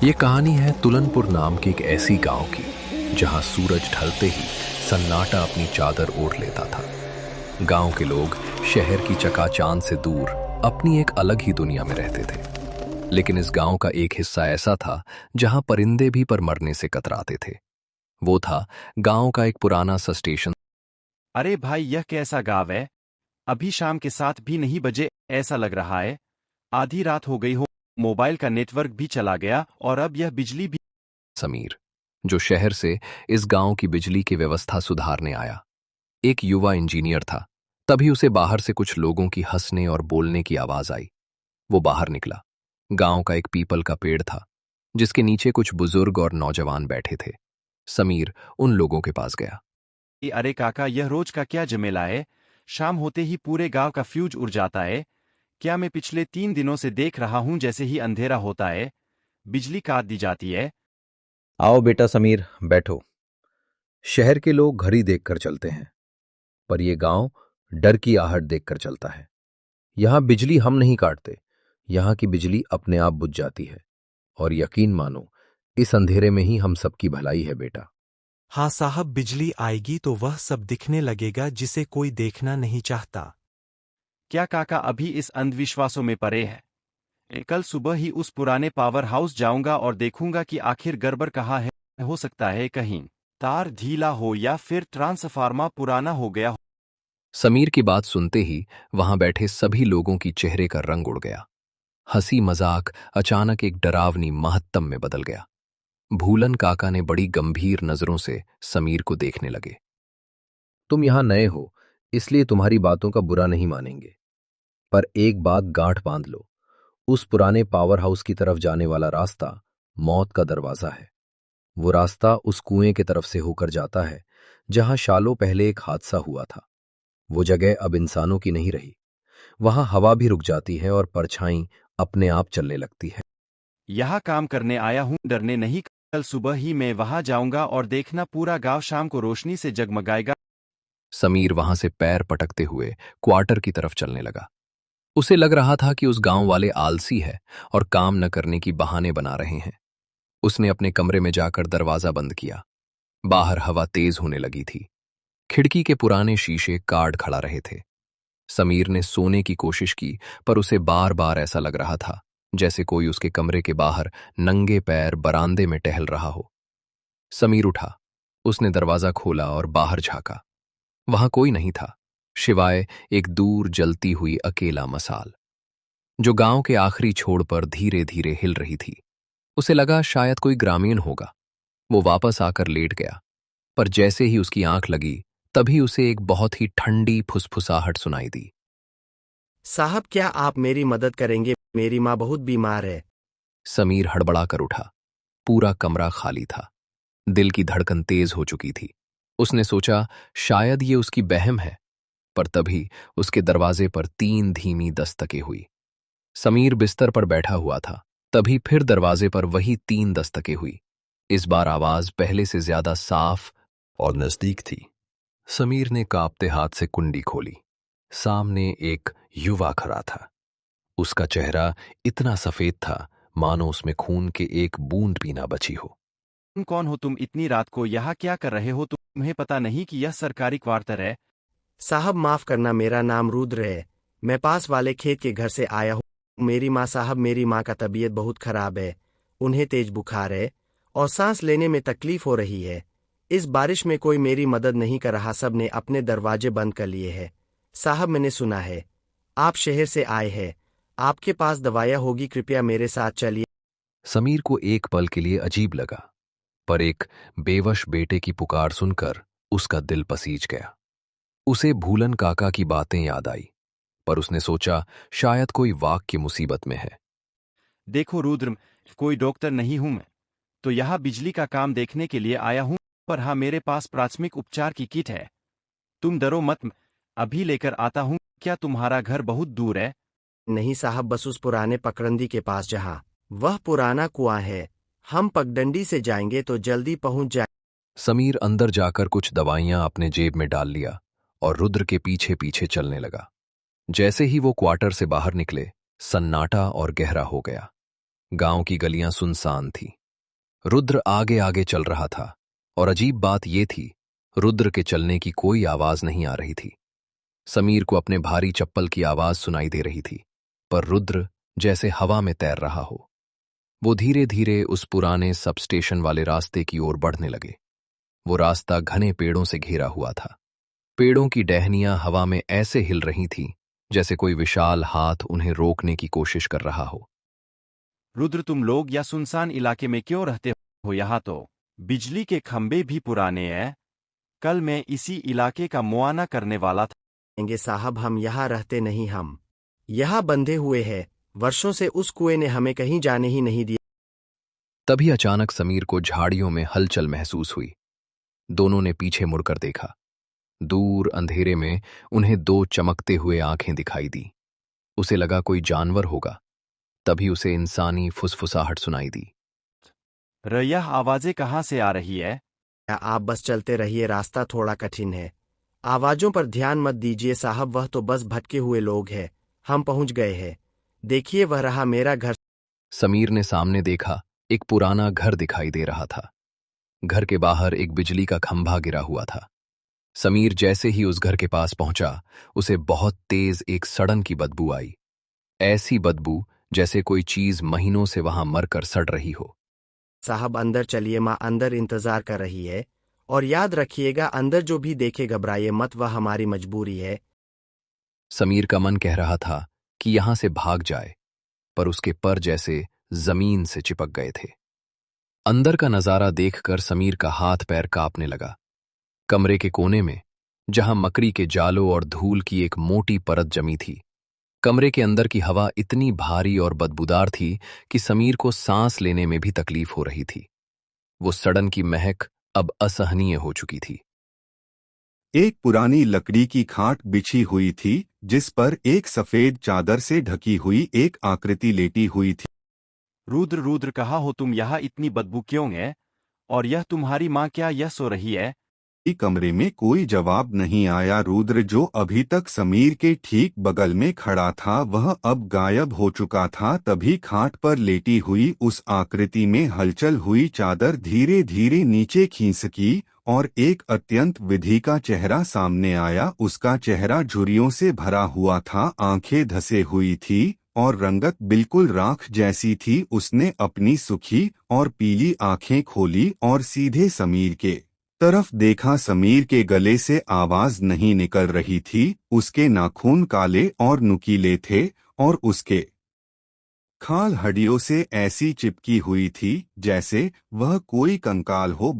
ये कहानी है तुलनपुर नाम के एक ऐसी गांव की जहां सूरज ढलते ही सन्नाटा अपनी चादर ओढ़ लेता था। गांव के लोग शहर की चकाचांद से दूर अपनी एक अलग ही दुनिया में रहते थे। लेकिन इस गांव का एक हिस्सा ऐसा था जहां परिंदे भी पर मरने से कतराते थे। वो था गांव का एक पुराना सा स्टेशन। अरे भाई, यह कैसा गाँव है? अभी शाम के 7 भी नहीं बजे ऐसा लग रहा है। आधी रात हो गई हो, मोबाइल का नेटवर्क भी चला गया और अब यह बिजली भी। समीर, जो शहर से इस गांव की बिजली की व्यवस्था सुधारने आया, एक युवा इंजीनियर था। तभी उसे बाहर से कुछ लोगों की हंसने और बोलने की आवाज आई। वो बाहर निकला। गांव का एक पीपल का पेड़ था जिसके नीचे कुछ बुजुर्ग और नौजवान बैठे थे। समीर उन लोगों के पास गया। अरे काका, यह रोज का क्या झमेला है? शाम होते ही पूरे गांव का फ्यूज उड़ जाता है। क्या मैं पिछले 3 दिनों से देख रहा हूं, जैसे ही अंधेरा होता है बिजली काट दी जाती है। आओ बेटा समीर, बैठो। शहर के लोग घड़ी देखकर चलते हैं, पर यह गांव डर की आहट देखकर चलता है। यहां बिजली हम नहीं काटते, यहां की बिजली अपने आप बुझ जाती है। और यकीन मानो, इस अंधेरे में ही हम सबकी भलाई है बेटा। हाँ साहब, बिजली आएगी तो वह सब दिखने लगेगा जिसे कोई देखना नहीं चाहता। क्या काका अभी इस अंधविश्वासों में पड़े है? कल सुबह ही उस पुराने पावर हाउस जाऊंगा और देखूंगा कि आखिर गड़बड़ कहाँ है। हो सकता है कहीं तार ढीला हो या फिर ट्रांसफार्मर पुराना हो गया हो। समीर की बात सुनते ही वहां बैठे सभी लोगों की चेहरे का रंग उड़ गया। हंसी मजाक अचानक एक डरावनी महत्तम में बदल गया। भूलन काका ने बड़ी गंभीर नजरों से समीर को देखने लगे। तुम यहां नए हो, इसलिए तुम्हारी बातों का बुरा नहीं मानेंगे, पर एक बात गांठ बांध लो। उस पुराने पावर हाउस की तरफ जाने वाला रास्ता मौत का दरवाजा है। वो रास्ता उस कुएं की तरफ से होकर जाता है जहां सालों पहले एक हादसा हुआ था। वो जगह अब इंसानों की नहीं रही। वहां हवा भी रुक जाती है और परछाई अपने आप चलने लगती है। यहाँ काम करने आया हूँ, डरने नहीं। कल सुबह ही मैं वहां जाऊंगा और देखना पूरा गांव शाम को रोशनी से जगमगाएगा। समीर वहां से पैर पटकते हुए क्वार्टर की तरफ चलने लगा। उसे लग रहा था कि उस गांव वाले आलसी है और काम न करने की बहाने बना रहे हैं। उसने अपने कमरे में जाकर दरवाजा बंद किया। बाहर हवा तेज होने लगी थी। खिड़की के पुराने शीशे काट खड़ा रहे थे। समीर ने सोने की कोशिश की, पर उसे बार बार ऐसा लग रहा था जैसे कोई उसके कमरे के बाहर नंगे पैर बरामदे में टहल रहा हो। समीर उठा। उसने दरवाजा खोला और बाहर झांका। वहां कोई नहीं था, सिवाय एक दूर जलती हुई अकेला मसाल जो गांव के आखिरी छोर पर धीरे धीरे हिल रही थी। उसे लगा शायद कोई ग्रामीण होगा। वो वापस आकर लेट गया, पर जैसे ही उसकी आंख लगी तभी उसे एक बहुत ही ठंडी फुसफुसाहट सुनाई दी। साहब, क्या आप मेरी मदद करेंगे? मेरी माँ बहुत बीमार है। समीर हड़बड़ा कर उठा। पूरा कमरा खाली था। दिल की धड़कन तेज हो चुकी थी। उसने सोचा शायद ये उसकी बहम है, पर तभी उसके दरवाजे पर 3 धीमी दस्तकें हुई। समीर बिस्तर पर बैठा हुआ था, तभी फिर दरवाजे पर वही 3 दस्तकें हुई। इस बार आवाज पहले से ज्यादा साफ और नजदीक थी। समीर ने कांपते हाथ से कुंडी खोली। सामने एक युवा खड़ा था। उसका चेहरा इतना सफेद था मानो उसमें खून के एक बूंद भी ना बची हो। तुम कौन हो? तुम इतनी रात को यहाँ क्या कर रहे हो? तुम्हें पता नहीं कि यह सरकारी क्वार्टर है? साहब माफ करना, मेरा नाम रुद्र है। मैं पास वाले खेत के घर से आया हूँ। मेरी माँ साहब, मेरी माँ का तबीयत बहुत खराब है। उन्हें तेज बुखार है और सांस लेने में तकलीफ हो रही है। इस बारिश में कोई मेरी मदद नहीं कर रहा। सब ने अपने दरवाजे बंद कर लिए हैं। साहब, मैंने सुना है आप शहर से आए हैं। आपके पास दवाइयाँ होगी, कृपया मेरे साथ चलिए। समीर को एक पल के लिए अजीब लगा, पर एक बेवश बेटे की पुकार सुनकर उसका दिल पसीज गया। उसे भूलन काका की बातें याद आई, पर उसने सोचा शायद कोई वाक की मुसीबत में है। देखो रुद्र, कोई डॉक्टर नहीं हूं मैं, तो यहाँ बिजली का काम देखने के लिए आया हूं। पर हाँ, मेरे पास प्राथमिक उपचार की किट है। तुम डरो मत, अभी लेकर आता हूं। क्या तुम्हारा घर बहुत दूर है? नहीं साहब, बस उस पुराने पकड़ंदी के पास जहाँ वह पुराना कुआं है। हम पगडंडी से जाएंगे तो जल्दी पहुंच जाए। समीर अंदर जाकर कुछ दवाइयां अपने जेब में डाल लिया और रुद्र के पीछे पीछे चलने लगा। जैसे ही वो क्वार्टर से बाहर निकले, सन्नाटा और गहरा हो गया। गांव की गलियां सुनसान थी। रुद्र आगे आगे चल रहा था और अजीब बात यह थी, रुद्र के चलने की कोई आवाज नहीं आ रही थी। समीर को अपने भारी चप्पल की आवाज सुनाई दे रही थी, पर रुद्र जैसे हवा में तैर रहा हो। वो धीरे धीरे उस पुराने सब स्टेशन वाले रास्ते की ओर बढ़ने लगे। वो रास्ता घने पेड़ों से घिरा हुआ था। पेड़ों की टहनियां हवा में ऐसे हिल रही थीं जैसे कोई विशाल हाथ उन्हें रोकने की कोशिश कर रहा हो। रुद्र, तुम लोग या सुनसान इलाके में क्यों रहते हो? यहाँ तो बिजली के खंभे भी पुराने हैं। कल मैं इसी इलाके का मुआयना करने वाला था। कहेंगे साहब, हम यहाँ रहते नहीं, हम यहाँ बंधे हुए हैं। वर्षों से उस कुएं ने हमें कहीं जाने ही नहीं दिया। तभी अचानक समीर को झाड़ियों में हलचल महसूस हुई। दोनों ने पीछे मुड़कर देखा। दूर अंधेरे में उन्हें दो चमकते हुए आंखें दिखाई दी। उसे लगा कोई जानवर होगा। तभी उसे इंसानी फुसफुसाहट सुनाई दी। यह आवाजें कहाँ से आ रही है? या आप बस चलते रहिए, रास्ता थोड़ा कठिन है। आवाजों पर ध्यान मत दीजिए साहब, वह तो बस भटके हुए लोग हैं। हम पहुंच गए हैं। देखिए, वह रहा मेरा घर। समीर ने सामने देखा, एक पुराना घर दिखाई दे रहा था। घर के बाहर एक बिजली का खंभा गिरा हुआ था। समीर जैसे ही उस घर के पास पहुंचा, उसे बहुत तेज एक सड़न की बदबू आई। ऐसी बदबू जैसे कोई चीज महीनों से वहां मरकर सड़ रही हो। साहब अंदर चलिए, माँ अंदर इंतजार कर रही है। और याद रखिएगा, अंदर जो भी देखे घबराइए मत, वह हमारी मजबूरी है। समीर का मन कह रहा था कि यहां से भाग जाए, पर उसके पर जैसे जमीन से चिपक गए थे। अंदर का नजारा देखकर समीर का हाथ पैर कांपने लगा। कमरे के कोने में, जहां मकड़ी के जालों और धूल की एक मोटी परत जमी थी, कमरे के अंदर की हवा इतनी भारी और बदबूदार थी कि समीर को सांस लेने में भी तकलीफ हो रही थी। वो सड़न की महक अब असहनीय हो चुकी थी। एक पुरानी लकड़ी की खाट बिछी हुई थी, जिस पर एक सफेद चादर से ढकी हुई एक आकृति लेटी हुई थी। रुद्र, रुद्र, कहाँ हो तुम? यहाँ इतनी बदबू क्यों है? और यह तुम्हारी माँ क्या यह सो रही है? कमरे में कोई जवाब नहीं आया। रुद्र, जो अभी तक समीर के ठीक बगल में खड़ा था, वह अब गायब हो चुका था। तभी खाट पर लेटी हुई उस आकृति में हलचल हुई। चादर धीरे धीरे नीचे खिसकी और एक अत्यंत विधि का चेहरा सामने आया। उसका चेहरा झुर्रियों से भरा हुआ था, आंखें धसे हुई थी और रंगत बिल्कुल राख जैसी थी। उसने अपनी सुखी और पीली आंखें खोली और सीधे समीर के तरफ देखा। समीर के गले से आवाज नहीं निकल रही थी। उसके नाखून काले और नुकीले थे और उसके खाल हड्डियों से ऐसी चिपकी हुई थी जैसे वह कोई कंकाल हो।